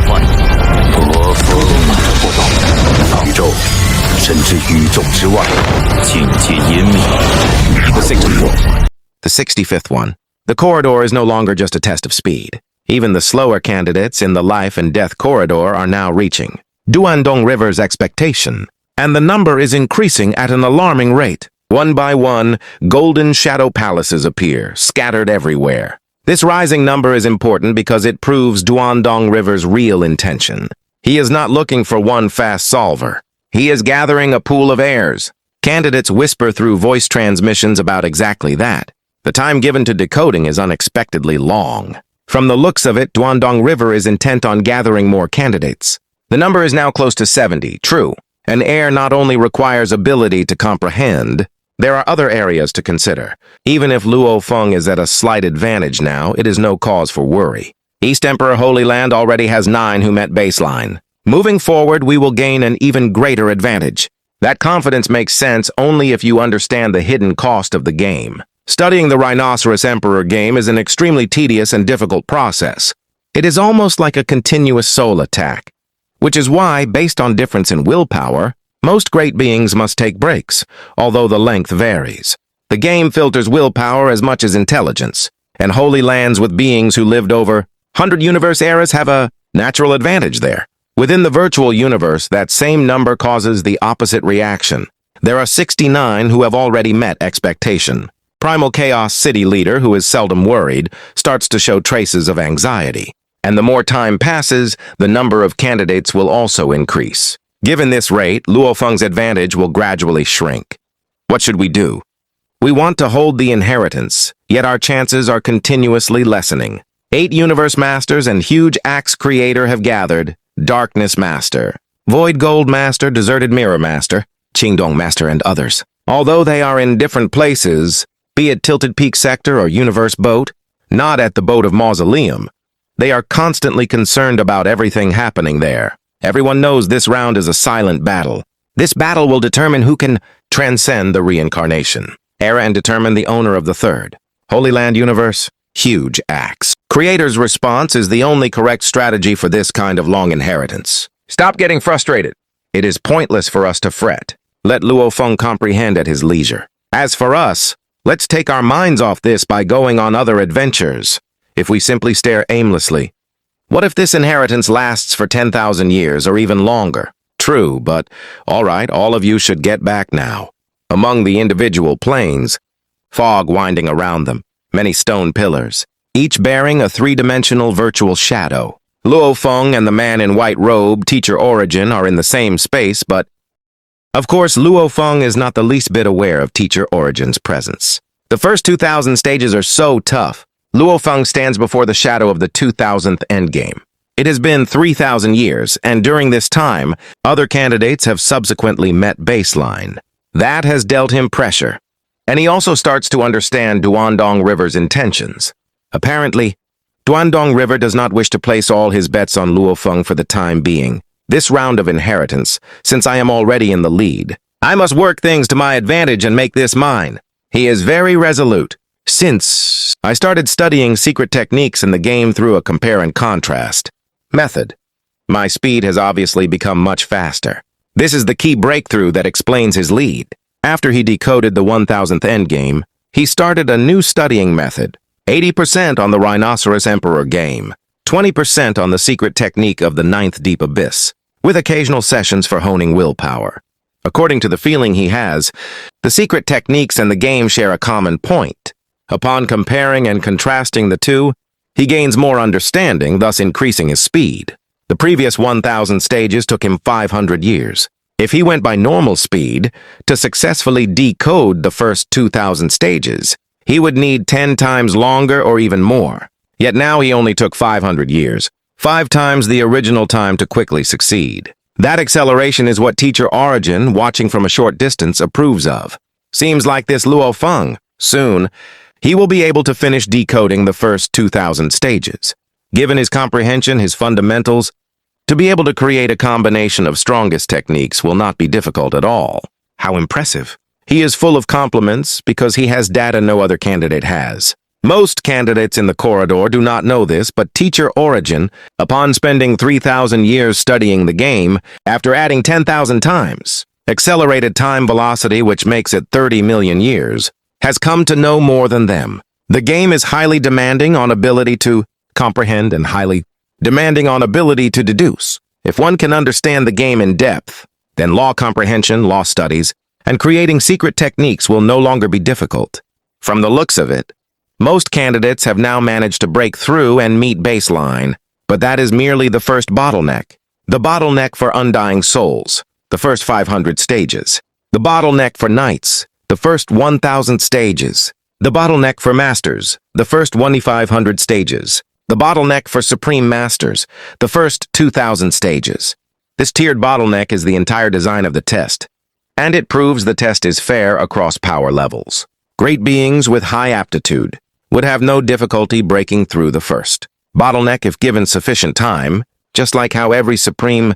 唤，和风不动，宇宙，甚至宇宙之外，境界湮灭。The 65th one. The corridor is no longer just a test of speed. Even the slower candidates in the life and death corridor are now reaching Duan Dong River's expectation, and the number is increasing at an alarming rate. One by one, golden shadow palaces appear, scattered everywhere. This rising number is important because it proves Duan Dong River's real intention. He is not looking for one fast solver. He is gathering a pool of heirs. Candidates whisper through voice transmissions about exactly that. The time given to decoding is unexpectedly long. From the looks of it, Duan Dong River is intent on gathering more candidates. The number is now close to 70, true. An heir not only requires ability to comprehend, there are other areas to consider. Even if Luo Feng is at a slight advantage now, it is no cause for worry. East Emperor Holy Land already has 9 who met baseline. Moving forward, we will gain an even greater advantage. That confidence makes sense only if you understand the hidden cost of the game. Studying the Rhinoceros Emperor game is an extremely tedious and difficult process. It is almost like a continuous soul attack, which is why, based on difference in willpower, most great beings must take breaks, although the length varies. The game filters willpower as much as intelligence, and Holy Lands with beings who lived over 100 universe eras have a natural advantage there. Within the virtual universe, that same number causes the opposite reaction. There are 69 who have already met expectation. Primal Chaos City leader, who is seldom worried, starts to show traces of anxiety. And the more time passes, the number of candidates will also increase. Given this rate, Luo Feng's advantage will gradually shrink. What should we do? We want to hold the inheritance, yet our chances are continuously lessening. 8 Universe Masters and Huge Axe Creator have gathered. Darkness Master, Void Gold Master, Deserted Mirror Master, Qingdong Master, and others. Although they are in different places, be it Tilted Peak Sector or Universe Boat, not at the Boat of Mausoleum, they are constantly concerned about everything happening there. Everyone knows this round is a silent battle. This battle will determine who can transcend the reincarnation, era, and determine the owner of the third. Holy Land Universe, Huge Axe. Creator's response is the only correct strategy for this kind of long inheritance. Stop getting frustrated. It is pointless for us to fret. Let Luo Feng comprehend at his leisure. As for us, let's take our minds off this by going on other adventures. If we simply stare aimlessly, what if this inheritance lasts for 10,000 years or even longer? True, but all right, all of you should get back now. Among the individual planes, fog winding around them, many stone pillars, each bearing a 3-dimensional virtual shadow. Luo Feng and the man in white robe, Teacher Origin, are in the same space, but of course, Luo Feng is not the least bit aware of Teacher Origin's presence. The first 2,000 stages are so tough. Luo Feng stands before the shadow of the 2,000th endgame. It has been 3,000 years, and during this time, other candidates have subsequently met baseline. That has dealt him pressure, and he also starts to understand Duan Dong River's intentions. Apparently, Duan Dong River does not wish to place all his bets on Luo Feng for the time being. This round of inheritance, since I am already in the lead, I must work things to my advantage and make this mine. He is very resolute. Since I started studying secret techniques in the game through a compare and contrast method, my speed has obviously become much faster. This is the key breakthrough that explains his lead. After he decoded the 1000th endgame, he started a new studying method. 80% on the Rhinoceros Emperor game, 20% on the secret technique of the 9th Deep Abyss, with occasional sessions for honing willpower. According to the feeling he has, the secret techniques and the game share a common point. Upon comparing and contrasting the two, he gains more understanding, thus increasing his speed. The previous 1,000 stages took him 500 years. If he went by normal speed, to successfully decode the first 2,000 stages, he would need 10 times longer or even more. Yet now he only took 500 years, 5 times the original time to quickly succeed. That acceleration is what Teacher Origin, watching from a short distance, approves of. Seems like this Luo Feng, soon, he will be able to finish decoding the first 2,000 stages. Given his comprehension, his fundamentals, to be able to create a combination of strongest techniques will not be difficult at all. How impressive. He is full of compliments because he has data no other candidate has. Most candidates in the corridor do not know this, but teacher Origin, upon spending 3,000 years studying the game, after adding 10,000 times, accelerated time velocity, which makes it 30 million years, has come to know more than them. The game is highly demanding on ability to comprehend and highly demanding on ability to deduce. If one can understand the game in depth, then law comprehension, law studies, and creating secret techniques will no longer be difficult. From the looks of it, most candidates have now managed to break through and meet baseline, but that is merely the first bottleneck. The bottleneck for undying souls, the first 500 stages. The bottleneck for knights, the first 1,000 stages. The bottleneck for masters, the first 2,500 stages. The bottleneck for supreme masters, the first 2,000 stages. This tiered bottleneck is the entire design of the test, and it proves the test is fair across power levels. Great beings with high aptitude would have no difficulty breaking through the first bottleneck if given sufficient time, just like how every supreme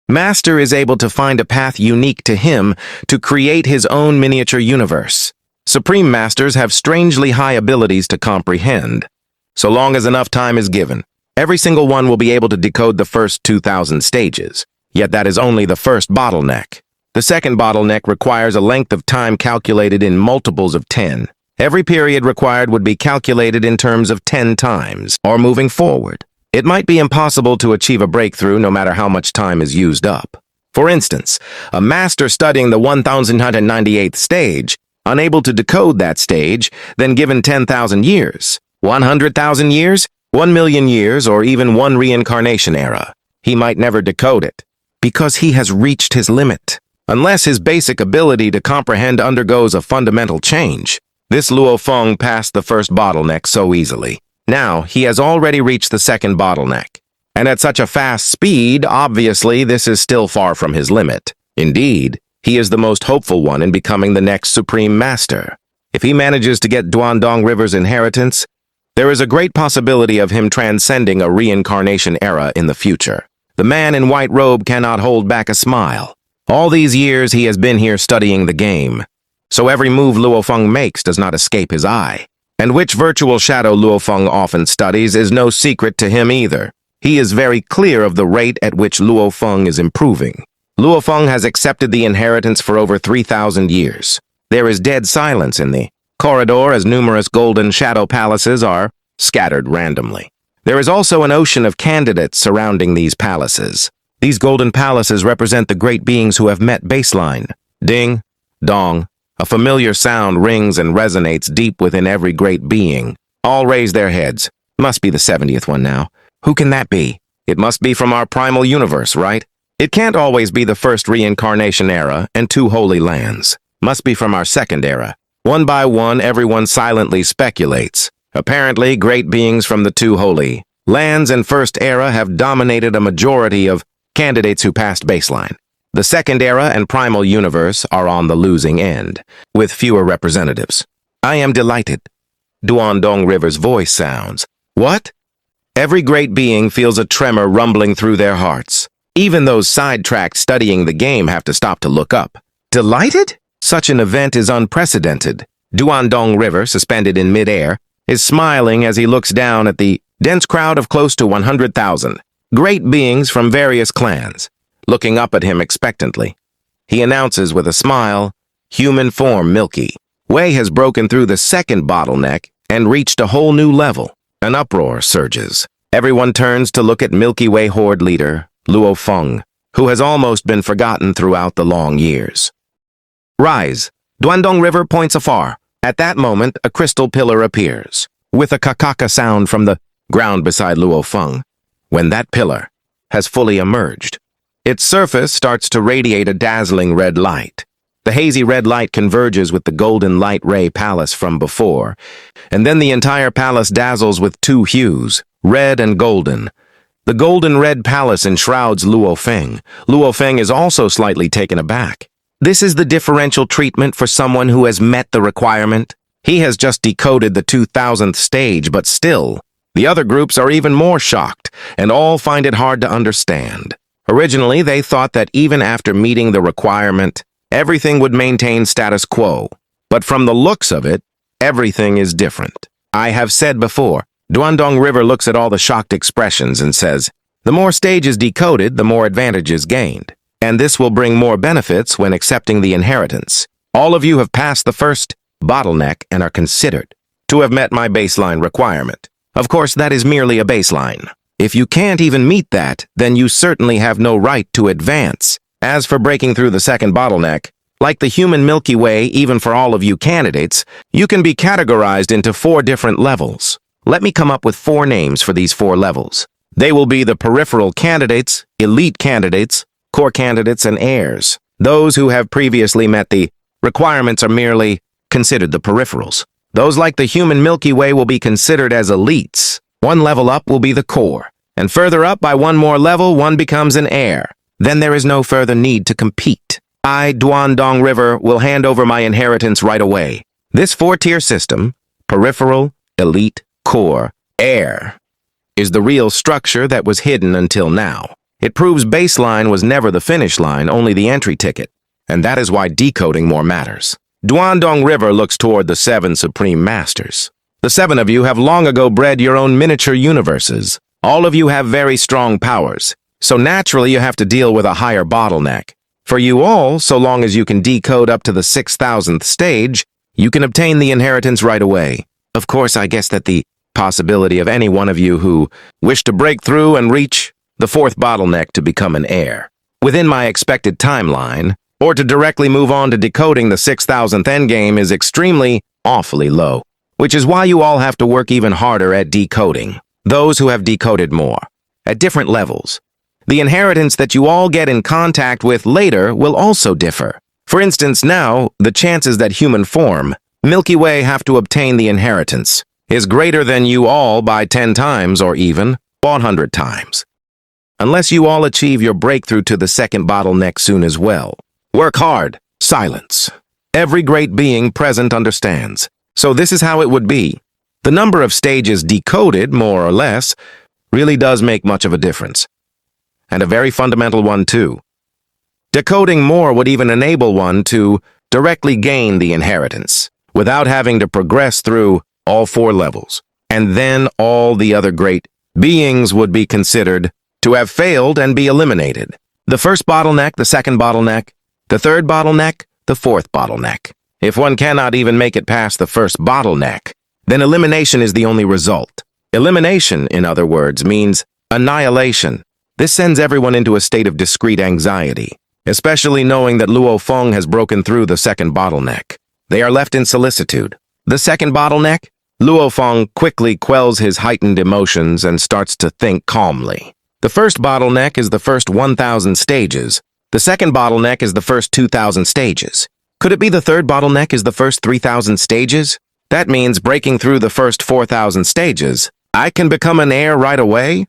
master is able to find a path unique to him to create his own miniature universe. Supreme masters have strangely high abilities to comprehend. So long as enough time is given, every single one will be able to decode the first 2,000 stages. Yet that is only the first bottleneck. The second bottleneck requires a length of time calculated in multiples of 10. Every period required would be calculated in terms of 10 times, or moving forward. It might be impossible to achieve a breakthrough no matter how much time is used up. For instance, a master studying the 1,198th stage, unable to decode that stage, then given 10,000 years, 100,000 years, 1,000,000 years, or even one reincarnation era, he might never decode it, because he has reached his limit. Unless his basic ability to comprehend undergoes a fundamental change. This Luo Feng passed the first bottleneck so easily. Now, he has already reached the second bottleneck. And at such a fast speed, obviously, this is still far from his limit. Indeed, he is the most hopeful one in becoming the next Supreme Master. If he manages to get Duan Dong River's inheritance, there is a great possibility of him transcending a reincarnation era in the future. The man in white robe cannot hold back a smile. All these years he has been here studying the game, so every move Luo Feng makes does not escape his eye. And which virtual shadow Luo Feng often studies is no secret to him either. He is very clear of the rate at which Luo Feng is improving. Luo Feng has accepted the inheritance for over 3,000 years. There is dead silence in the corridor as numerous golden shadow palaces are scattered randomly. There is also an ocean of candidates surrounding these palaces. These golden palaces represent the great beings who have met baseline. Ding, dong, a familiar sound rings and resonates deep within every great being. All raise their heads. Must be the 70th one now. Who can that be? It must be from our primal universe, right? It can't always be the first reincarnation era and two holy lands. Must be from our second era. One by one, everyone silently speculates. Apparently, great beings from the two holy lands and first era have dominated a majority of candidates who passed baseline. The second era and primal universe are on the losing end, with fewer representatives. I am delighted. Duan Dong River's voice sounds. What? Every great being feels a tremor rumbling through their hearts. Even those sidetracked studying the game have to stop to look up. Delighted? Such an event is unprecedented. Duan Dong River, suspended in midair, is smiling as he looks down at the dense crowd of close to 100,000. Great beings from various clans, looking up at him expectantly. He announces with a smile, human form Milky. Wei has broken through the second bottleneck and reached a whole new level. An uproar surges. Everyone turns to look at Milky Way Horde leader, Luo Feng, who has almost been forgotten throughout the long years. Rise. Duan Dong River points afar. At that moment, a crystal pillar appears, with a kakaka sound from the ground beside Luo Feng. When that pillar has fully emerged, its surface starts to radiate a dazzling red light. The hazy red light converges with the golden light ray palace from before, and then the entire palace dazzles with two hues, red and golden. The golden red palace enshrouds Luo Feng. Luo Feng is also slightly taken aback. This is the differential treatment for someone who has met the requirement. He has just decoded the 2,000th stage, but still, the other groups are even more shocked, and all find it hard to understand. Originally, they thought that even after meeting the requirement, everything would maintain status quo. But from the looks of it, everything is different. I have said before, Duan Dong River looks at all the shocked expressions and says, the more stages decoded, the more advantages gained. And this will bring more benefits when accepting the inheritance. All of you have passed the first bottleneck and are considered to have met my baseline requirement. Of course, that is merely a baseline. If you can't even meet that, then you certainly have no right to advance. As for breaking through the second bottleneck, like the human Milky Way, even for all of you candidates, you can be categorized into 4 different levels. Let me come up with 4 names for these 4 levels. They will be the peripheral candidates, elite candidates, core candidates, and heirs. Those who have previously met the requirements are merely considered the peripherals. Those like the human Milky Way will be considered as elites. 1 level up will be the core, and further up by 1 more level, one becomes an heir. Then there is no further need to compete. I, Duan Dong River, will hand over my inheritance right away. This 4-tier system, peripheral, elite, core, heir, is the real structure that was hidden until now. It proves baseline was never the finish line, only the entry ticket. And that is why decoding more matters. Duan Dong River looks toward the 7 Supreme Masters. The 7 of you have long ago bred your own miniature universes. All of you have very strong powers, so naturally you have to deal with a higher bottleneck. For you all, so long as you can decode up to the 6,000th stage, you can obtain the inheritance right away. Of course, I guess that the possibility of any one of you who wish to break through and reach the 4th bottleneck to become an heir within my expected timeline, or to directly move on to decoding the 6,000th endgame is awfully low, which is why you all have to work even harder at decoding. Those who have decoded more, at different levels. The inheritance that you all get in contact with later will also differ. For instance, now, the chances that human form, Milky Way, have to obtain the inheritance is greater than you all by 10 times or even 100 times. Unless you all achieve your breakthrough to the 2nd bottleneck soon as well. Work hard. Silence. Every great being present understands. So this is how it would be. The number of stages decoded, more or less, really does make much of a difference. And a very fundamental one, too. Decoding more would even enable one to directly gain the inheritance, without having to progress through all 4 levels. And then all the other great beings would be considered to have failed and be eliminated. The 1st bottleneck, the 2nd bottleneck, the 3rd bottleneck, the 4th bottleneck. If one cannot even make it past the 1st bottleneck, then elimination is the only result. Elimination, in other words, means annihilation. This sends everyone into a state of discrete anxiety, especially knowing that Luo Feng has broken through the 2nd bottleneck. They are left in solicitude. The 2nd bottleneck, Luo Feng quickly quells his heightened emotions and starts to think calmly. The 1st bottleneck is the first 1,000 stages. The 2nd bottleneck is the first 2,000 stages. Could it be the 3rd bottleneck is the first 3,000 stages? That means breaking through the first 4,000 stages. I can become an heir right away?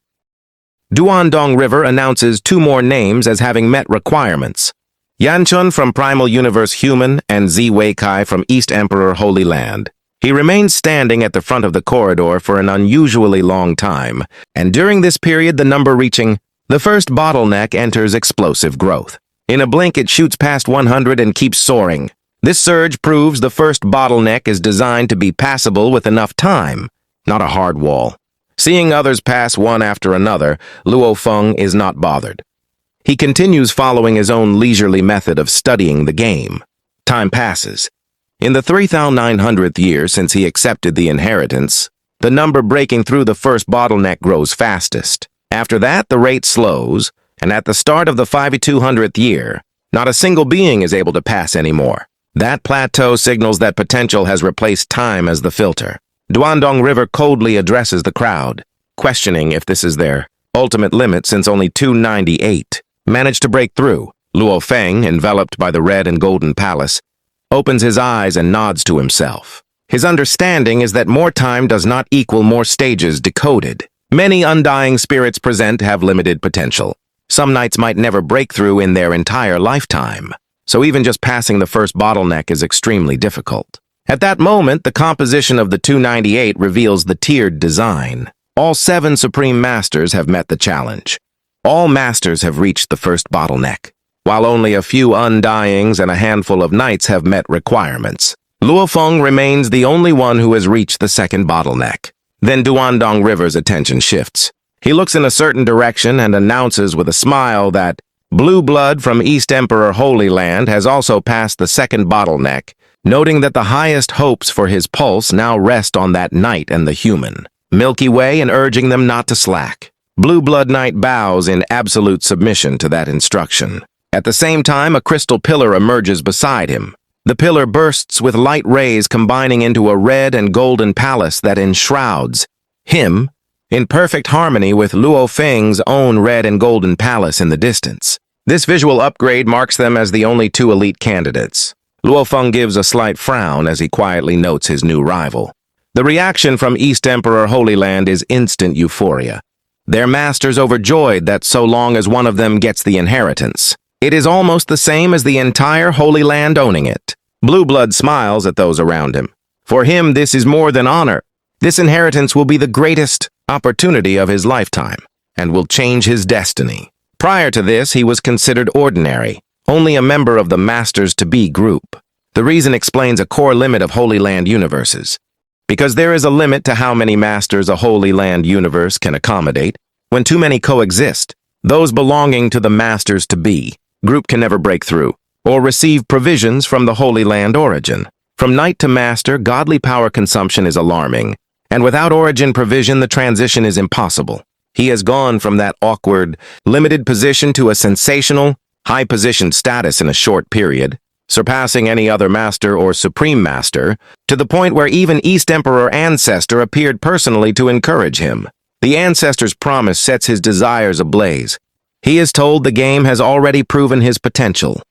Duan Dong River announces 2 more names as having met requirements. Yanchun from Primal Universe Human and Zi Weikai from East Emperor Holy Land. He remains standing at the front of the corridor for an unusually long time, and during this period the number reaching the 1st bottleneck enters explosive growth. In a blink it shoots past 100 and keeps soaring. This surge proves the 1st bottleneck is designed to be passable with enough time, not a hard wall. Seeing others pass one after another, Luo Feng is not bothered. He continues following his own leisurely method of studying the game. Time passes. In the 3,900th year since he accepted the inheritance, the number breaking through the 1st bottleneck grows fastest. After that, the rate slows, and at the start of the 5,200th year, not a single being is able to pass anymore. That plateau signals that potential has replaced time as the filter. Duan Dong River coldly addresses the crowd, questioning if this is their ultimate limit since only 298 managed to break through. Luo Feng, enveloped by the red and golden palace, opens his eyes and nods to himself. His understanding is that more time does not equal more stages decoded. Many undying spirits present have limited potential. Some knights might never break through in their entire lifetime, so even just passing the 1st bottleneck is extremely difficult. At that moment, the composition of the 298 reveals the tiered design. All 7 Supreme Masters have met the challenge. All Masters have reached the 1st bottleneck, while only a few Undyings and a handful of Knights have met requirements. Luo Feng remains the only one who has reached the second bottleneck. Then Duan Dong River's attention shifts. He looks in a certain direction and announces with a smile that blue blood from East Emperor Holy Land has also passed the second bottleneck, noting that the highest hopes for his pulse now rest on that knight and the human Milky Way, and urging them not to slack. Blue Blood Knight bows in absolute submission to that instruction. At the same time, a crystal pillar emerges beside him. The pillar bursts with light rays combining into a red and golden palace that enshrouds him, in perfect harmony with Luo Feng's own red and golden palace in the distance. This visual upgrade marks them as the only two elite candidates. Luo Feng gives a slight frown as he quietly notes his new rival. The reaction from East Emperor Holy Land is instant euphoria. Their masters overjoyed that so long as one of them gets the inheritance, it is almost the same as the entire Holy Land owning it. Blue Blood smiles at those around him. For him, this is more than honor. This inheritance will be the greatest opportunity of his lifetime and will change his destiny. Prior to this, he was considered ordinary, only a member of the Masters-to-Be group. The reason explains a core limit of Holy Land universes. Because there is a limit to how many masters a Holy Land universe can accommodate. When too many coexist, those belonging to the Masters-to-Be group can never break through or receive provisions from the Holy Land origin. From knight to master, godly power consumption is alarming, and without origin provision, the transition is impossible. He has gone from that awkward, limited position to a sensational, high-positioned status in a short period, surpassing any other master or supreme master, to the point where even East Emperor Ancestor appeared personally to encourage him. The Ancestor's promise sets his desires ablaze. He is told the game has already proven his potential,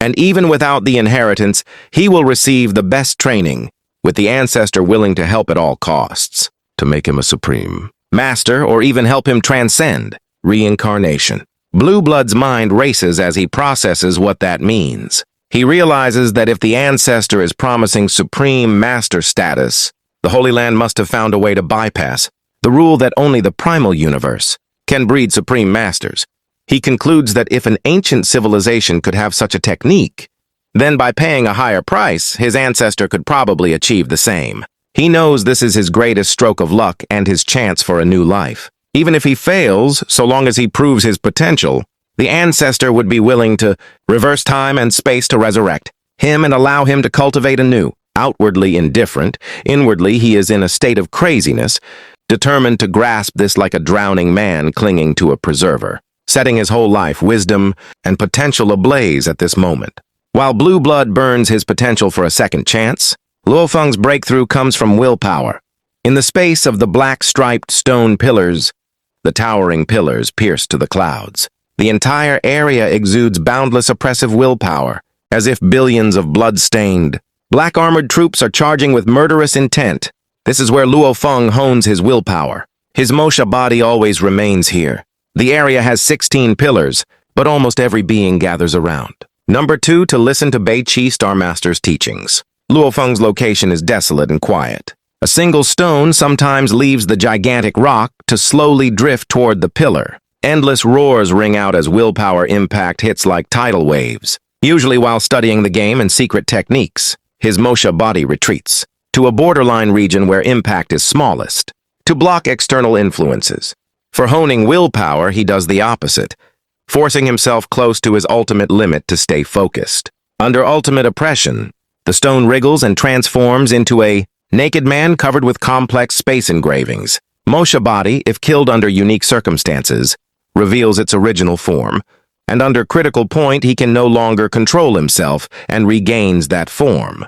and even without the inheritance, he will receive the best training, with the Ancestor willing to help at all costs, to make him a supreme master or even help him transcend reincarnation. Blue Blood's mind races as he processes what that means. He realizes that if the Ancestor is promising supreme master status, the Holy Land must have found a way to bypass the rule that only the primal universe can breed supreme masters. He concludes that if an ancient civilization could have such a technique, then by paying a higher price, his ancestor could probably achieve the same. He knows this is his greatest stroke of luck and his chance for a new life. Even if he fails, so long as he proves his potential, the Ancestor would be willing to reverse time and space to resurrect him and allow him to cultivate anew. Outwardly indifferent, inwardly he is in a state of craziness, determined to grasp this like a drowning man clinging to a preserver, setting his whole life, wisdom, and potential ablaze at this moment. While Blue Blood burns his potential for a second chance, Luo Feng's breakthrough comes from willpower. In the space of the black-striped stone pillars, the towering pillars pierce to the clouds. The entire area exudes boundless oppressive willpower, as if billions of blood-stained, black-armored troops are charging with murderous intent. This is where Luo Feng hones his willpower. His Mosha body always remains here. The area has 16 pillars, but almost every being gathers around. Number 2, to listen to Bei Qi Star Master's teachings. Luo Feng's location is desolate and quiet. A single stone sometimes leaves the gigantic rock to slowly drift toward the pillar. Endless roars ring out as willpower impact hits like tidal waves. Usually while studying the game and secret techniques, his Mosha body retreats to a borderline region where impact is smallest, to block external influences. For honing willpower, he does the opposite, forcing himself close to his ultimate limit to stay focused. Under ultimate oppression, the stone wriggles and transforms into a naked man covered with complex space engravings. Mosha body, if killed under unique circumstances, reveals its original form, and under critical point he can no longer control himself and regains that form.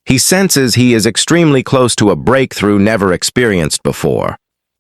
He senses he is extremely close to a breakthrough never experienced before,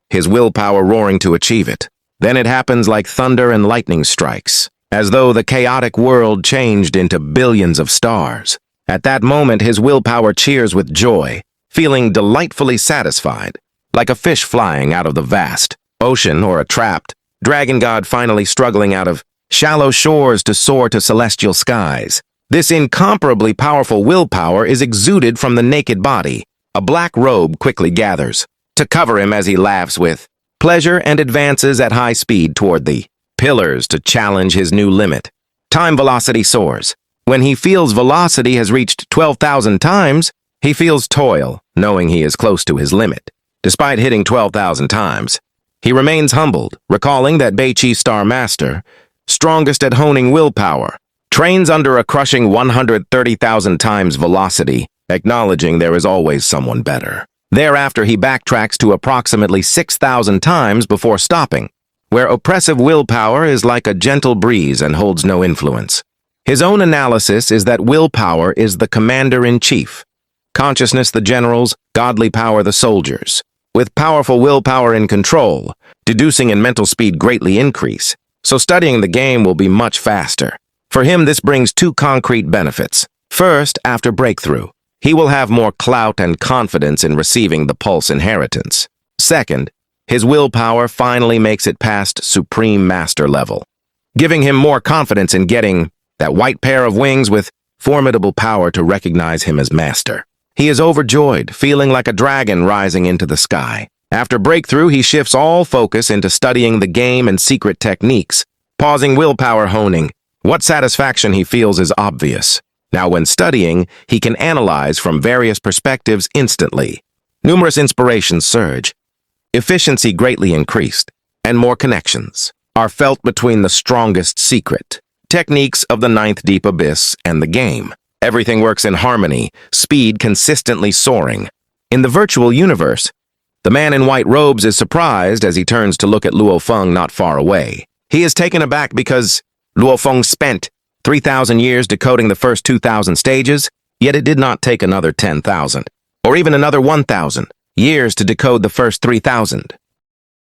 his willpower roaring to achieve it. Then it happens like thunder and lightning strikes, as though the chaotic world changed into billions of stars. At that moment, his willpower cheers with joy, feeling delightfully satisfied, like a fish flying out of the vast ocean or a trapped dragon god finally struggling out of shallow shores to soar to celestial skies. This incomparably powerful willpower is exuded from the naked body. A black robe quickly gathers to cover him as he laughs with pleasure and advances at high speed toward the pillars to challenge his new limit. Time velocity soars. When he feels velocity has reached 12,000 times, he feels toil, knowing he is close to his limit. Despite hitting 12,000 times, he remains humbled, recalling that Beiqi Star Master, strongest at honing willpower, trains under a crushing 130,000 times velocity, acknowledging there is always someone better. Thereafter, he backtracks to approximately 6,000 times before stopping, where oppressive willpower is like a gentle breeze and holds no influence. His own analysis is that willpower is the commander-in-chief, consciousness the generals, godly power the soldiers. With powerful willpower in control, deducing and mental speed greatly increase, so studying the game will be much faster. For him, this brings two concrete benefits. First, after breakthrough, he will have more clout and confidence in receiving the Pulse inheritance. Second, his willpower finally makes it past Supreme Master level, giving him more confidence in getting that white pair of wings with formidable power to recognize him as master. He is overjoyed, feeling like a dragon rising into the sky. After breakthrough, he shifts all focus into studying the game and secret techniques, pausing willpower honing. What satisfaction he feels is obvious. Now, when studying, he can analyze from various perspectives instantly. Numerous inspirations surge. Efficiency greatly increased, and more connections are felt between the strongest secret techniques of the ninth deep abyss and the game. Everything works in harmony, speed consistently soaring. In the virtual universe, the man in white robes is surprised as he turns to look at Luo Feng not far away. He is taken aback because Luo Feng spent 3,000 years decoding the first 2,000 stages, yet it did not take another 10,000, or even another 1,000 years to decode the first 3,000.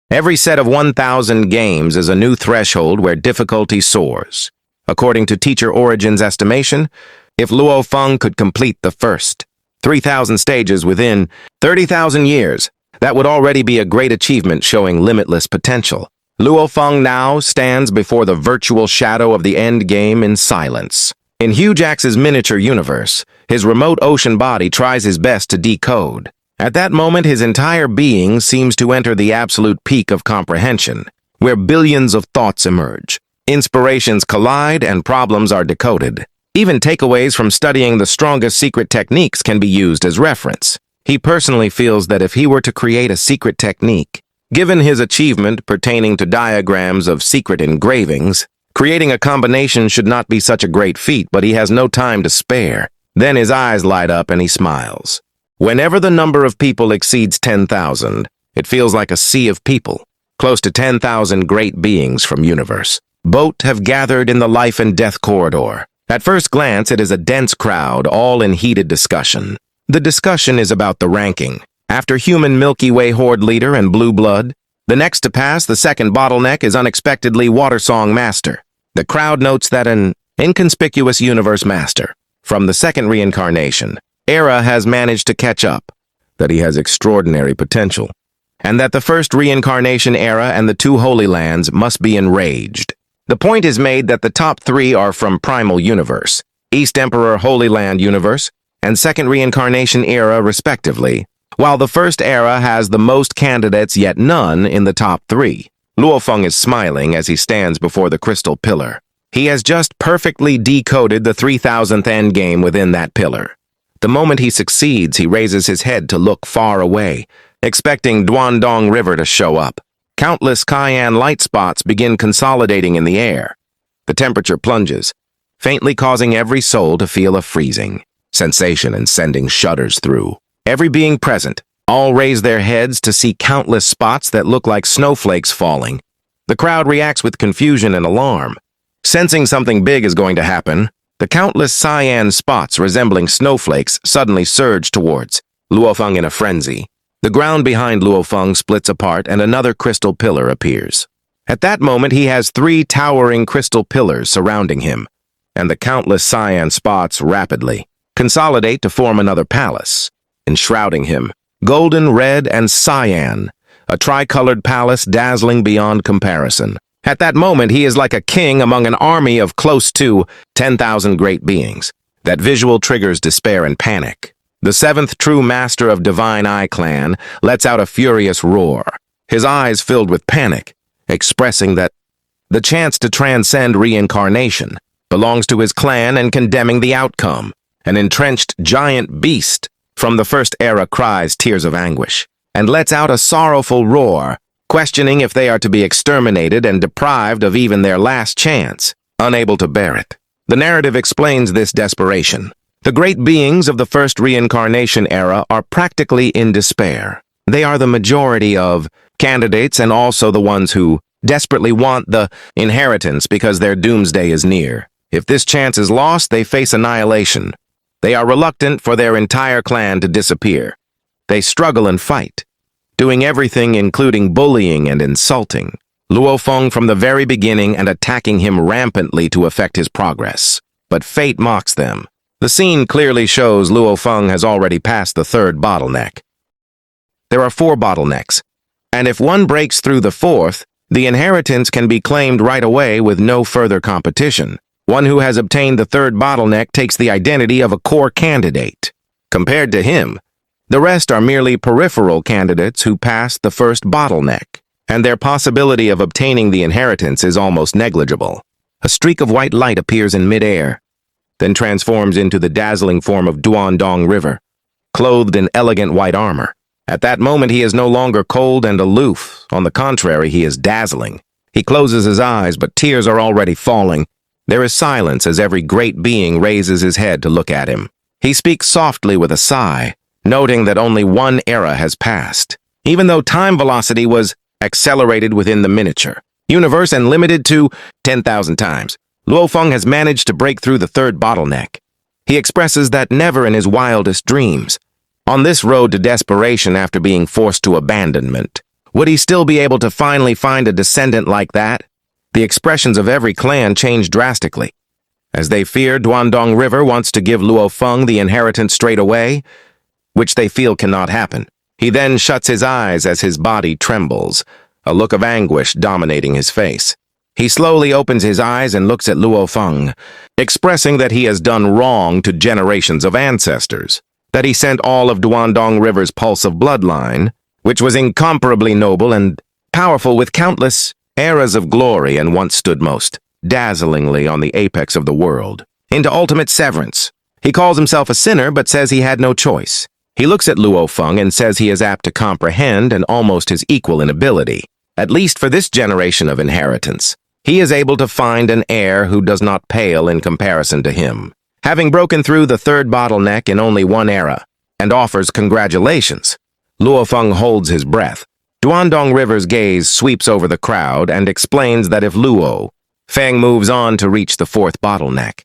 Every set of 1,000 games is a new threshold where difficulty soars. According to Teacher Origin's estimation, if Luo Feng could complete the first 3,000 stages within 30,000 years, that would already be a great achievement showing limitless potential. Luo Feng now stands before the virtual shadow of the end game in silence. In Hugh Jax's miniature universe, his remote ocean body tries his best to decode. At that moment, his entire being seems to enter the absolute peak of comprehension, where billions of thoughts emerge. Inspirations collide and problems are decoded. Even takeaways from studying the strongest secret techniques can be used as reference. He personally feels that if he were to create a secret technique, given his achievement pertaining to diagrams of secret engravings, creating a combination should not be such a great feat, but he has no time to spare. Then his eyes light up and he smiles. Whenever the number of people exceeds 10,000, it feels like a sea of people, close to 10,000 great beings from universe. Both have gathered in the life and death corridor. At first glance, it is a dense crowd, all in heated discussion. The discussion is about the ranking. After human Milky Way horde leader and blue blood, the next to pass, the second bottleneck, is unexpectedly Water Song Master. The crowd notes that an inconspicuous universe master from the second reincarnation era has managed to catch up, that he has extraordinary potential, and that the first reincarnation era and the two Holy Lands must be enraged. The point is made that the top three are from Primal Universe, East Emperor Holy Land Universe, and Second Reincarnation Era respectively, while the first era has the most candidates yet none in the top three. Luo Feng is smiling as he stands before the crystal pillar. He has just perfectly decoded the 3,000th endgame within that pillar. The moment he succeeds, he raises his head to look far away, expecting Duan Dong River to show up. Countless cyan light spots begin consolidating in the air. The temperature plunges, faintly causing every soul to feel a freezing sensation and sending shudders through. Every being present, all raise their heads to see countless spots that look like snowflakes falling. The crowd reacts with confusion and alarm. Sensing something big is going to happen, the countless cyan spots resembling snowflakes suddenly surge towards Luo Feng in a frenzy. The ground behind Luo Feng splits apart and another crystal pillar appears. At that moment, he has three towering crystal pillars surrounding him, and the countless cyan spots rapidly consolidate to form another palace, enshrouding him. Golden, red, and cyan, a tricolored palace dazzling beyond comparison. At that moment, he is like a king among an army of close to 10,000 great beings. That visual triggers despair and panic. The seventh true master of Divine Eye Clan lets out a furious roar, his eyes filled with panic, expressing that the chance to transcend reincarnation. belongs to his clan and condemning the outcome. An entrenched giant beast from the first era cries tears of anguish and lets out a sorrowful roar, questioning if they are to be exterminated and deprived of even their last chance, unable to bear it. The narrative explains this desperation. The great beings of the first reincarnation era are practically in despair. They are the majority of candidates and also the ones who desperately want the inheritance because their doomsday is near. If this chance is lost, they face annihilation. They are reluctant for their entire clan to disappear. They struggle and fight, doing everything including bullying and insulting Luo Feng from the very beginning and attacking him rampantly to affect his progress. But fate mocks them. The scene clearly shows Luo Feng has already passed the third bottleneck. There are 4 bottlenecks, and if one breaks through the 4th, the inheritance can be claimed right away with no further competition. One who has obtained the 3rd bottleneck takes the identity of a core candidate. Compared to him, the rest are merely peripheral candidates who passed the 1st bottleneck, and their possibility of obtaining the inheritance is almost negligible. A streak of white light appears in midair, then transforms into the dazzling form of Duan Dong River, clothed in elegant white armor. At that moment, he is no longer cold and aloof. On the contrary, he is dazzling. He closes his eyes, but tears are already falling. There is silence as every great being raises his head to look at him. He speaks softly with a sigh, noting that only one era has passed. Even though time velocity was accelerated within the miniature universe and limited to 10,000 times, Luo Feng has managed to break through the 3rd bottleneck. He expresses that never in his wildest dreams, on this road to desperation after being forced to abandonment, would he still be able to finally find a descendant like that? The expressions of every clan change drastically. As they fear Duan Dong River wants to give Luo Feng the inheritance straight away, which they feel cannot happen. He then shuts his eyes as his body trembles, a look of anguish dominating his face. He slowly opens his eyes and looks at Luo Feng, expressing that he has done wrong to generations of ancestors, that he sent all of Duan Dong River's pulse of bloodline, which was incomparably noble and powerful with countless eras of glory and once stood most dazzlingly on the apex of the world, into ultimate severance. He calls himself a sinner but says he had no choice. He looks at Luo Feng and says he is apt to comprehend and almost his equal in ability, at least for this generation of inheritance. He is able to find an heir who does not pale in comparison to him, having broken through the 3rd bottleneck in only one era, and offers congratulations. Luo Feng holds his breath. Duan Dong River's gaze sweeps over the crowd and explains that if Luo Feng moves on to reach the 4th bottleneck,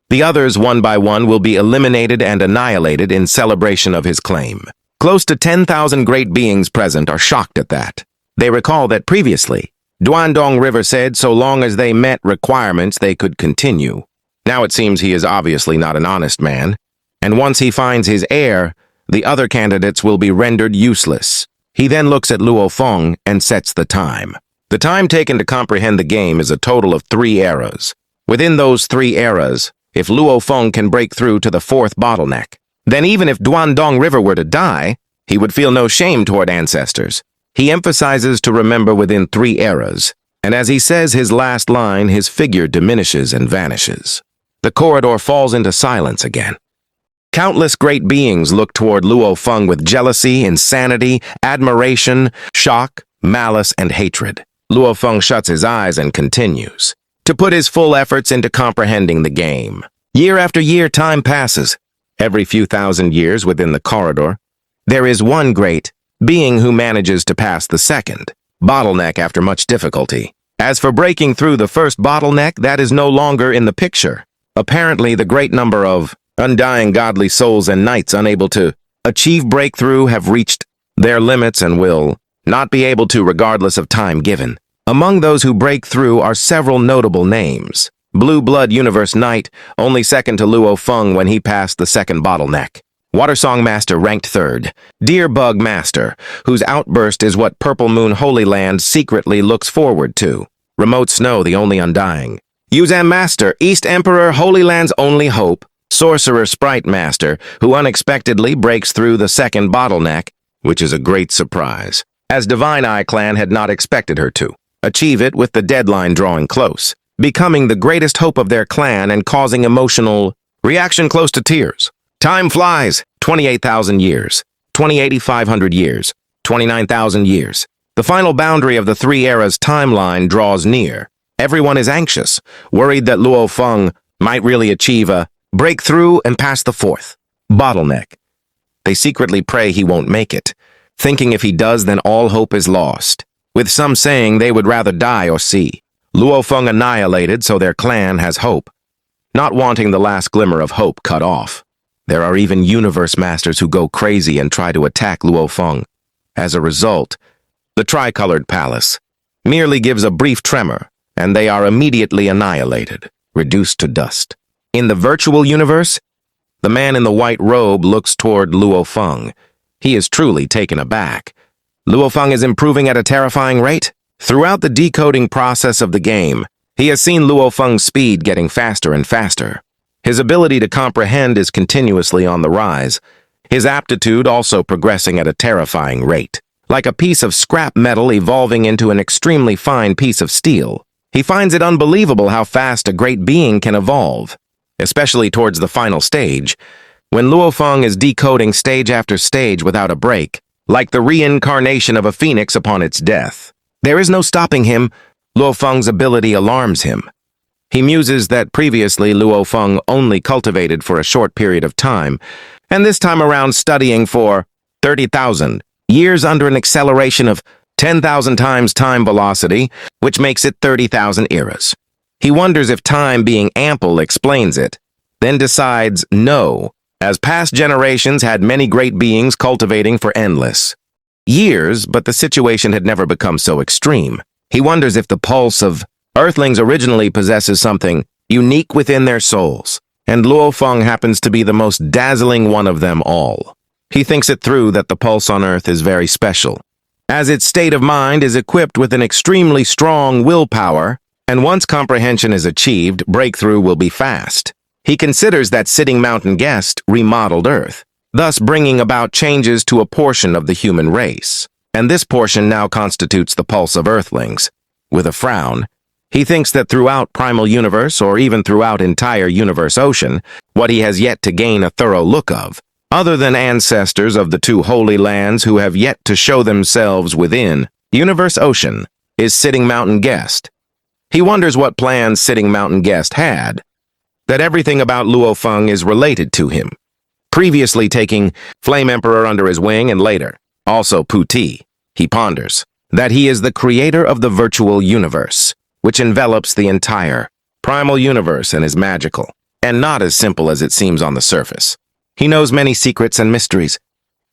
the others one by one will be eliminated and annihilated in celebration of his claim. Close to 10,000 great beings present are shocked at that. They recall that previously, Duan Dong River said so long as they met requirements they could continue. Now it seems he is obviously not an honest man, and once he finds his heir, the other candidates will be rendered useless. He then looks at Luo Feng and sets the time. The time taken to comprehend the game is a total of 3 eras. Within those 3 eras, if Luo Feng can break through to the 4th bottleneck, then even if Duan Dong River were to die, he would feel no shame toward ancestors. He emphasizes to remember within 3 eras, and as he says his last line, his figure diminishes and vanishes. The corridor falls into silence again. Countless great beings look toward Luo Feng with jealousy, insanity, admiration, shock, malice, and hatred. Luo Feng shuts his eyes and continues to put his full efforts into comprehending the game. Year after year, time passes. Every few thousand years within the corridor, there is one great being who manages to pass the 2nd bottleneck after much difficulty. As for breaking through the 1st bottleneck, that is no longer in the picture. Apparently, the great number of undying godly souls and knights unable to achieve breakthrough have reached their limits and will not be able to regardless of time given. Among those who break through are several notable names. Blue Blood Universe Knight, only second to Luo Feng when he passed the 2nd bottleneck. Water Song Master ranked 3rd. Deer Bug Master, whose outburst is what Purple Moon Holy Land secretly looks forward to. Remote Snow, the only undying. Yuzan Master, East Emperor Holy Land's only hope. Sorcerer Sprite Master, who unexpectedly breaks through the 2nd bottleneck, which is a great surprise, as Divine Eye Clan had not expected her to achieve it with the deadline drawing close. becoming the greatest hope of their clan and causing emotional reaction close to tears. Time flies, 28,000 years, 28,500 years, 29,000 years. The final boundary of the three eras timeline draws near. Everyone is anxious, worried that Luo Feng might really achieve a breakthrough and pass the fourth bottleneck. They secretly pray he won't make it, thinking if he does, then all hope is lost, with some saying they would rather die or see Luo Feng annihilated so their clan has hope, not wanting the last glimmer of hope cut off. There are even universe masters who go crazy and try to attack Luo Feng. As a result, the tricolored palace merely gives a brief tremor, and they are immediately annihilated, reduced to dust. In the virtual universe, the man in the white robe looks toward Luo Feng. He is truly taken aback. Luo Feng is improving at a terrifying rate. Throughout the decoding process of the game, he has seen Luo Feng's speed getting faster and faster. His ability to comprehend is continuously on the rise, his aptitude also progressing at a terrifying rate. Like a piece of scrap metal evolving into an extremely fine piece of steel, he finds it unbelievable how fast a great being can evolve, especially towards the final stage, when Luo Feng is decoding stage after stage without a break, like the reincarnation of a phoenix upon its death. There is no stopping him. Luo Feng's ability alarms him. He muses that previously Luo Feng only cultivated for a short period of time, and this time around studying for 30,000 years under an acceleration of 10,000 times time velocity, which makes it 30,000 eras. He wonders if time being ample explains it, then decides no, as past generations had many great beings cultivating for endless years, but the situation had never become so extreme. He wonders if the pulse of Earthlings originally possesses something unique within their souls, and Luo Feng happens to be the most dazzling one of them all. He thinks it through that the pulse on Earth is very special, as its state of mind is equipped with an extremely strong willpower, and once comprehension is achieved, breakthrough will be fast. He considers that Sitting Mountain Guest remodeled Earth, thus bringing about changes to a portion of the human race, and this portion now constitutes the pulse of Earthlings. With a frown, he thinks that throughout Primal Universe, or even throughout entire Universe Ocean, what he has yet to gain a thorough look of, other than ancestors of the two holy lands who have yet to show themselves within Universe Ocean, is Sitting Mountain Guest. He wonders what plans Sitting Mountain Guest had, that everything about Luo Feng is related to him, previously taking Flame Emperor under his wing and later, also Puti. He ponders that he is the creator of the virtual universe, which envelops the entire primal universe and is magical, and not as simple as it seems on the surface. He knows many secrets and mysteries,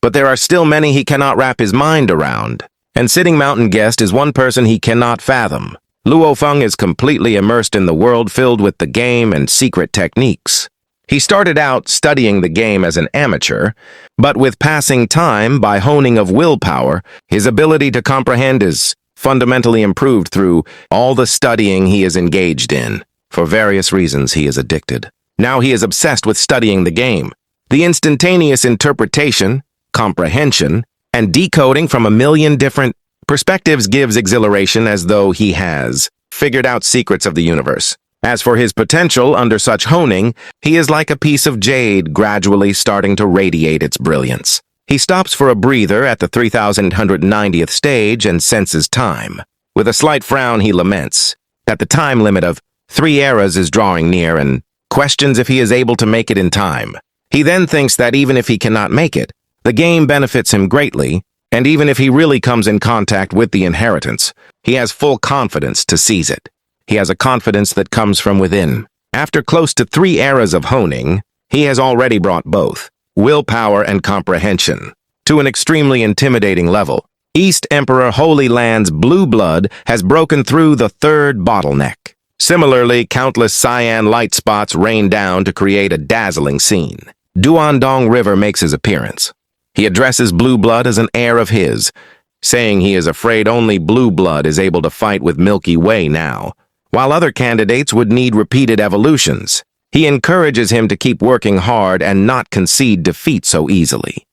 but there are still many he cannot wrap his mind around, and Sitting Mountain Guest is one person he cannot fathom. Luo Feng is completely immersed in the world filled with the game and secret techniques. He started out studying the game as an amateur, but with passing time, by honing of willpower, his ability to comprehend is fundamentally improved through all the studying he is engaged in. For various reasons, he is addicted. Now he is obsessed with studying the game. The instantaneous interpretation, comprehension, and decoding from a million different perspectives gives exhilaration as though he has figured out secrets of the universe. As for his potential under such honing, he is like a piece of jade gradually starting to radiate its brilliance. He stops for a breather at the 3,190th stage and senses time. With a slight frown, he laments that the time limit of 3 eras is drawing near and questions if he is able to make it in time. He then thinks that even if he cannot make it, the game benefits him greatly, and even if he really comes in contact with the inheritance, he has full confidence to seize it. He has a confidence that comes from within. After close to 3 eras of honing, he has already brought both willpower and comprehension to an extremely intimidating level. East Emperor Holy Land's blue blood has broken through the 3rd bottleneck. Similarly, countless cyan light spots rain down to create a dazzling scene. Duan Dong River makes his appearance. He addresses blue blood as an heir of his, saying he is afraid only blue blood is able to fight with Milky Way now, while other candidates would need repeated evolutions. He encourages him to keep working hard and not concede defeat so easily.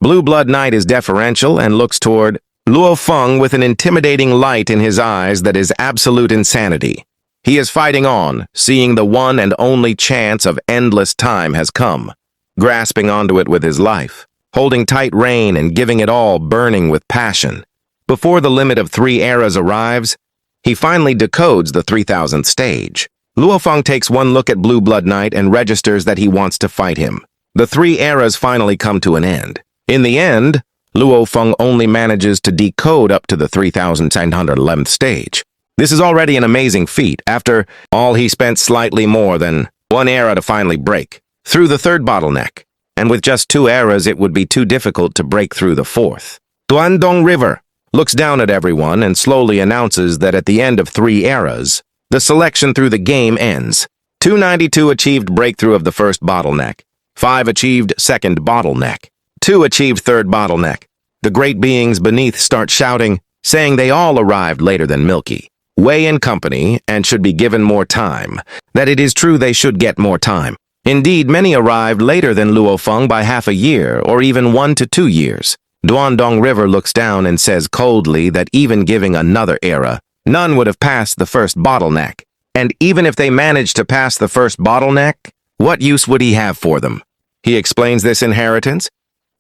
Blue Blood Knight is deferential and looks toward Luo Feng with an intimidating light in his eyes that is absolute insanity. He is fighting on, seeing the one and only chance of endless time has come, grasping onto it with his life, holding tight rein and giving it all, burning with passion. Before the limit of 3 eras arrives, he finally decodes the 3000th stage. Luo Feng takes one look at Blue Blood Knight and registers that he wants to fight him. The 3 eras finally come to an end. In the end, Luo Feng only manages to decode up to the 3911th stage. This is already an amazing feat. After all, he spent slightly more than 1 era to finally break through the 3rd bottleneck, and with just 2 eras it would be too difficult to break through the 4th. Duan Dong River looks down at everyone and slowly announces that at the end of 3 eras, the selection through the game ends. 292 achieved breakthrough of the 1st bottleneck, 5 achieved 2nd bottleneck, 2 achieved 3rd bottleneck. The great beings beneath start shouting, saying they all arrived later than Milky Way and company and should be given more time, that it is true they should get more time. Indeed, many arrived later than Luo Feng by half a year or even 1 to 2 years. Duan Dong River looks down and says coldly that even giving another era, none would have passed the 1st bottleneck. And even if they managed to pass the 1st bottleneck, what use would he have for them? He explains this inheritance.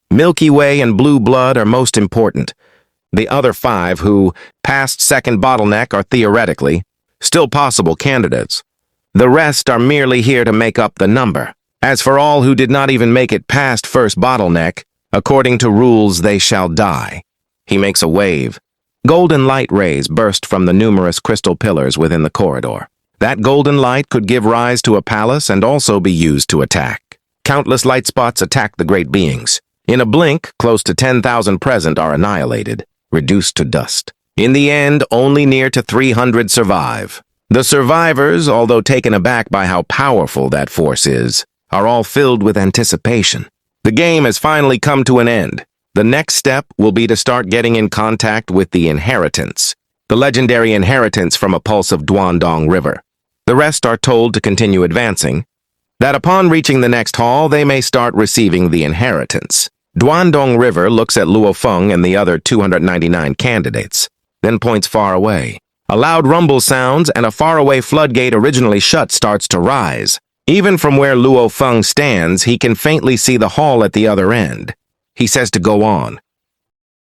Milky Way and Blue Blood are most important. The other 5 who passed 2nd bottleneck are theoretically still possible candidates. The rest are merely here to make up the number. As for all who did not even make it past 1st bottleneck, according to rules they shall die. He makes a wave. Golden light rays burst from the numerous crystal pillars within the corridor. That golden light could give rise to a palace and also be used to attack. Countless light spots attack the great beings. In a blink, close to 10,000 present are annihilated, reduced to dust. In the end, only near to 300 survive. The survivors, although taken aback by how powerful that force is, are all filled with anticipation. The game has finally come to an end. The next step will be to start getting in contact with the inheritance, the legendary inheritance from a pulse of Duan Dong River. The rest are told to continue advancing, that upon reaching the next hall they may start receiving the inheritance. Duan Dong River looks at Luo Feng and the other 299 candidates, then points far away. A loud rumble sounds and a faraway floodgate originally shut starts to rise. Even from where Luo Feng stands, he can faintly see the hall at the other end. He says to go on.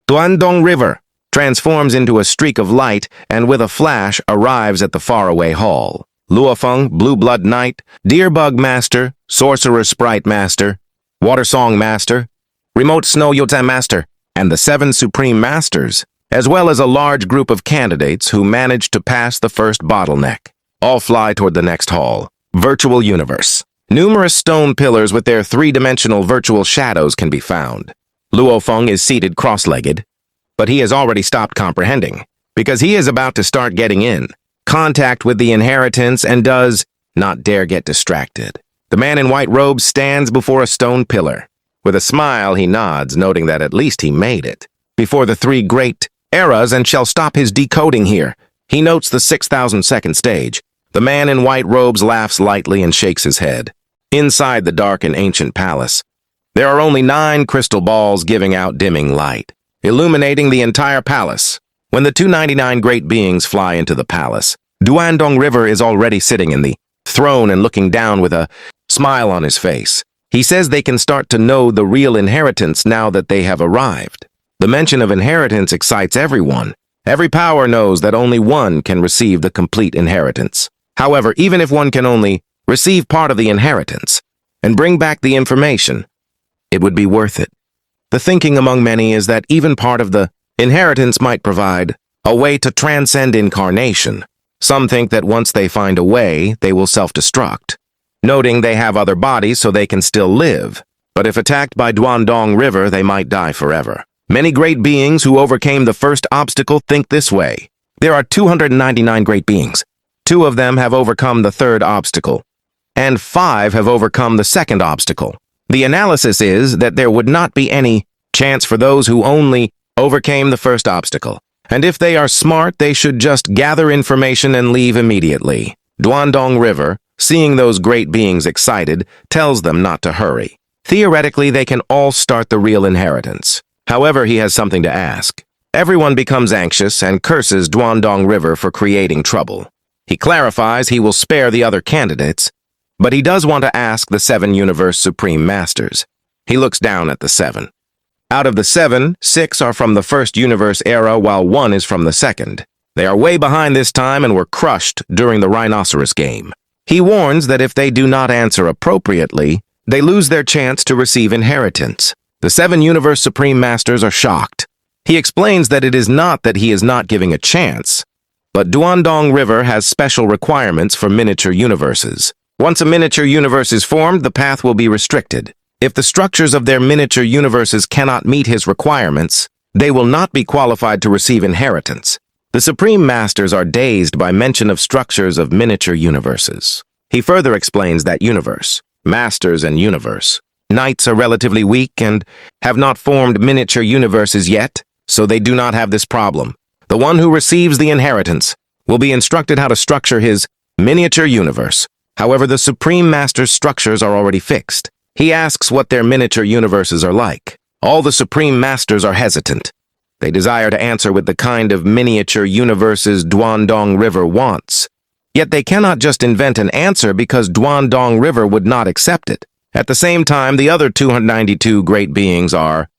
Duan Dong River transforms into a streak of light and with a flash arrives at the faraway hall. Luo Feng, Blue Blood Knight, Deerbug Master, Sorcerer Sprite Master, Water Song Master, Remote Snow Yota Master, and the 7 Supreme Masters, as well as a large group of candidates who managed to pass the 1st bottleneck, all fly toward the next hall. Virtual Universe. Numerous stone pillars with their 3-dimensional virtual shadows can be found. Luo Feng is seated cross-legged, but he has already stopped comprehending, because he is about to start getting in contact with the inheritance and does not dare get distracted. The man in white robes stands before a stone pillar. With a smile, he nods, noting that at least he made it before the 3 great eras and shall stop his decoding here. He notes the 6,002nd stage. The man in white robes laughs lightly and shakes his head. Inside the dark and ancient palace, there are only 9 crystal balls giving out dimming light, illuminating the entire palace. When the 299 great beings fly into the palace, Duan Dong River is already sitting in the throne and looking down with a smile on his face. He says they can start to know the real inheritance now that they have arrived. The mention of inheritance excites everyone. Every power knows that only one can receive the complete inheritance. However, even if one can only receive part of the inheritance and bring back the information, it would be worth it. The thinking among many is that even part of the inheritance might provide a way to transcend incarnation. Some think that once they find a way, they will self-destruct, noting they have other bodies so they can still live. But if attacked by Duan Dong River, they might die forever. Many great beings who overcame the first obstacle think this way. There are 299 great beings. 2 of them have overcome the 3rd obstacle, and 5 have overcome the 2nd obstacle. The analysis is that there would not be any chance for those who only overcame the 1st obstacle. And if they are smart, they should just gather information and leave immediately. Duan Dong River, seeing those great beings excited, tells them not to hurry. Theoretically, they can all start the real inheritance. However, he has something to ask. Everyone becomes anxious and curses Duan Dong River for creating trouble. He clarifies he will spare the other candidates, but he does want to ask the 7 Universe Supreme Masters. He looks down at the 7. Out of the 7, 6 are from the first universe era while 1 is from the second. They are way behind this time and were crushed during the rhinoceros game. He warns that if they do not answer appropriately, they lose their chance to receive inheritance. The 7 Universe Supreme Masters are shocked. He explains that it is not that he is not giving a chance, but Duan Dong River has special requirements for miniature universes. Once a miniature universe is formed, the path will be restricted. If the structures of their miniature universes cannot meet his requirements, they will not be qualified to receive inheritance. The Supreme Masters are dazed by mention of structures of miniature universes. He further explains that universe, masters and universe, knights are relatively weak and have not formed miniature universes yet, so they do not have this problem. The one who receives the inheritance will be instructed how to structure his miniature universe. However, the Supreme Master's structures are already fixed. He asks what their miniature universes are like. All the Supreme Masters are hesitant. They desire to answer with the kind of miniature universes Duan Dong River wants. Yet they cannot just invent an answer because Duan Dong River would not accept it. At the same time, the other 292 great beings are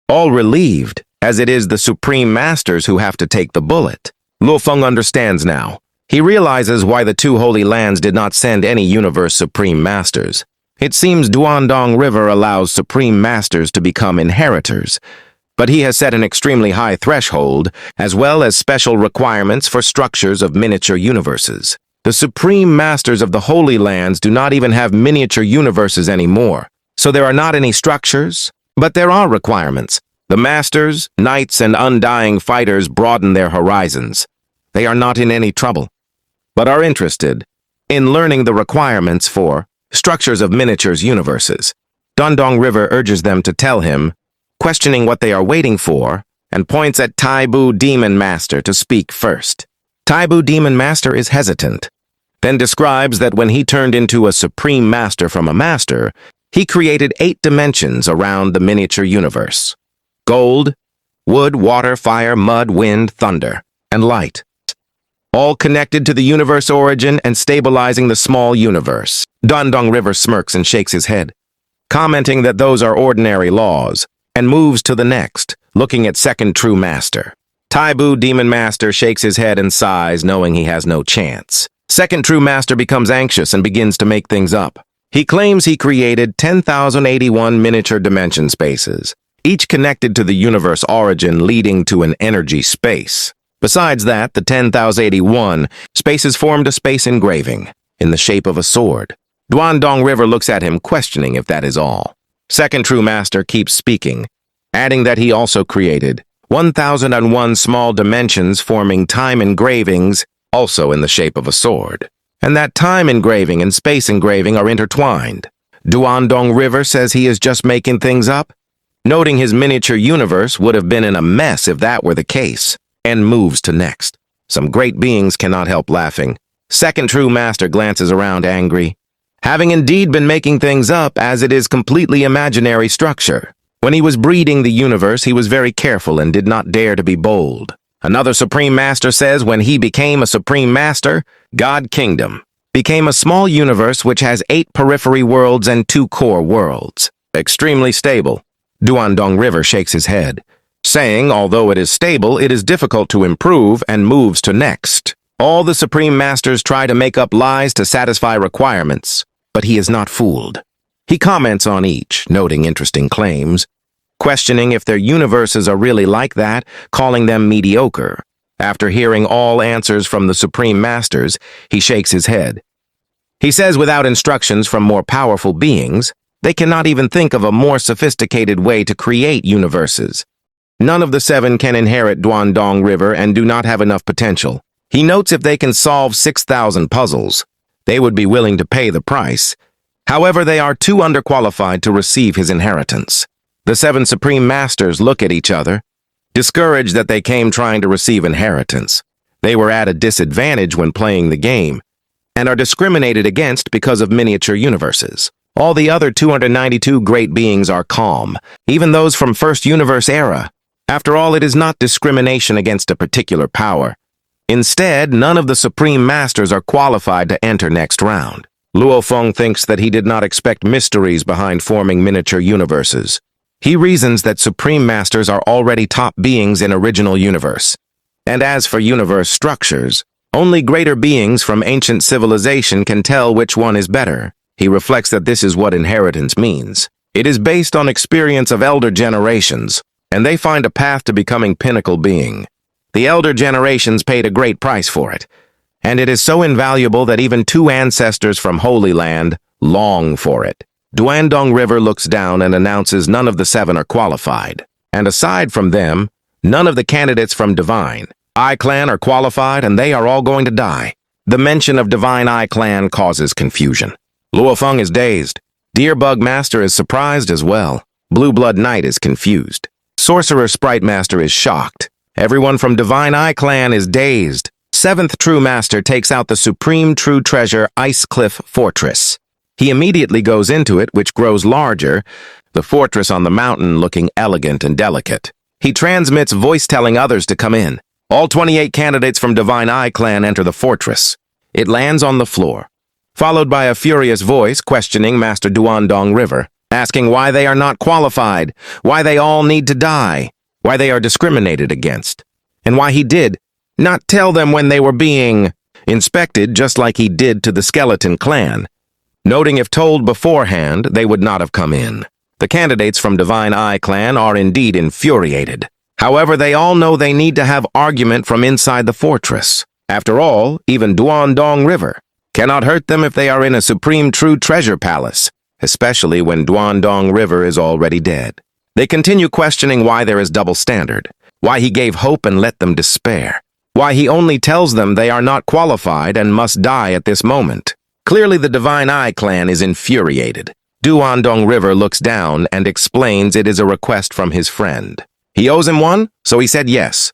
all relieved, as it is the Supreme Masters who have to take the bullet. Luo Feng understands now. He realizes why the 2 Holy Lands did not send any Universe Supreme Masters. It seems Duan Dong River allows Supreme Masters to become inheritors, but he has set an extremely high threshold, as well as special requirements for structures of miniature universes. The Supreme Masters of the Holy Lands do not even have miniature universes anymore, so there are not any structures, but there are requirements. The Masters, Knights, and Undying Fighters broaden their horizons. They are not in any trouble, but are interested in learning the requirements for structures of miniatures universes. Duan Dong River urges them to tell him, questioning what they are waiting for, and points at Taibu Demon Master to speak first. Taibu Demon Master is hesitant, then describes that when he turned into a Supreme Master from a Master, he created 8 dimensions around the miniature universe. Gold, wood, water, fire, mud, wind, thunder, and light. All connected to the universe origin and stabilizing the small universe. Duan Dong River smirks and shakes his head, commenting that those are ordinary laws, and moves to the next, looking at Second True Master. Taibu Demon Master shakes his head and sighs, knowing he has no chance. Second True Master becomes anxious and begins to make things up. He claims he created 10,081 miniature dimension spaces, each connected to the universe origin leading to an energy space. Besides that, the 10,081 spaces formed a space engraving in the shape of a sword. Duan Dong River looks at him, questioning if that is all. Second True Master keeps speaking, adding that he also created 1,001 small dimensions forming time engravings, also in the shape of a sword, and that time engraving and space engraving are intertwined. Duan Dong River says he is just making things up, noting his miniature universe would have been in a mess if that were the case, and moves to next. Some great beings cannot help laughing. Second True Master glances around angry, having indeed been making things up as it is completely imaginary structure. When he was breeding the universe, he was very careful and did not dare to be bold. Another Supreme Master says when he became a Supreme Master, God Kingdom became a small universe which has 8 periphery worlds and 2 core worlds. Extremely stable. Duan Dong River shakes his head, saying although it is stable, it is difficult to improve and moves to next. All the Supreme Masters try to make up lies to satisfy requirements, but he is not fooled. He comments on each, noting interesting claims, questioning if their universes are really like that, calling them mediocre. After hearing all answers from the Supreme Masters, he shakes his head. He says without instructions from more powerful beings, they cannot even think of a more sophisticated way to create universes. None of the 7 can inherit Duan Dong River and do not have enough potential. He notes if they can solve 6,000 puzzles, they would be willing to pay the price. However, they are too underqualified to receive his inheritance. The 7 Supreme Masters look at each other, discouraged that they came trying to receive inheritance. They were at a disadvantage when playing the game, and are discriminated against because of miniature universes. All the other 292 great beings are calm, even those from First Universe era. After all, it is not discrimination against a particular power. Instead, none of the Supreme Masters are qualified to enter next round. Luo Feng thinks that he did not expect mysteries behind forming miniature universes. He reasons that Supreme Masters are already top beings in original universe. And as for universe structures, only greater beings from ancient civilization can tell which one is better. He reflects that this is what inheritance means. It is based on experience of elder generations, and they find a path to becoming pinnacle being. The elder generations paid a great price for it, and it is so invaluable that even 2 ancestors from Holy Land long for it. Duan Dong River looks down and announces none of the 7 are qualified. And aside from them, none of the candidates from Divine I Clan are qualified, and they are all going to die. The mention of Divine I Clan causes confusion. Luo Feng is dazed. Deerbug Master is surprised as well. Blue Blood Knight is confused. Sorcerer Sprite Master is shocked. Everyone from Divine I Clan is dazed. 7th True Master takes out the Supreme True Treasure Ice Cliff Fortress. He immediately goes into it, which grows larger, the fortress on the mountain looking elegant and delicate. He transmits voice telling others to come in. All 28 candidates from Divine I Clan enter the fortress. It lands on the floor, followed by a furious voice questioning Master Duan Dong River, asking why they are not qualified, why they all need to die, why they are discriminated against, and why he did not tell them when they were being inspected, just like he did to the Skeleton Clan, noting if told beforehand, they would not have come in. The candidates from Divine I Clan are indeed infuriated. However, they all know they need to have argument from inside the fortress. After all, even Duan Dong River cannot hurt them if they are in a Supreme True Treasure Palace, especially when Duan Dong River is already dead. They continue questioning why there is double standard, why he gave hope and let them despair, why he only tells them they are not qualified and must die at this moment. Clearly, the Divine I Clan is infuriated. Duan Dong River looks down and explains it is a request from his friend. He owes him one, so he said yes.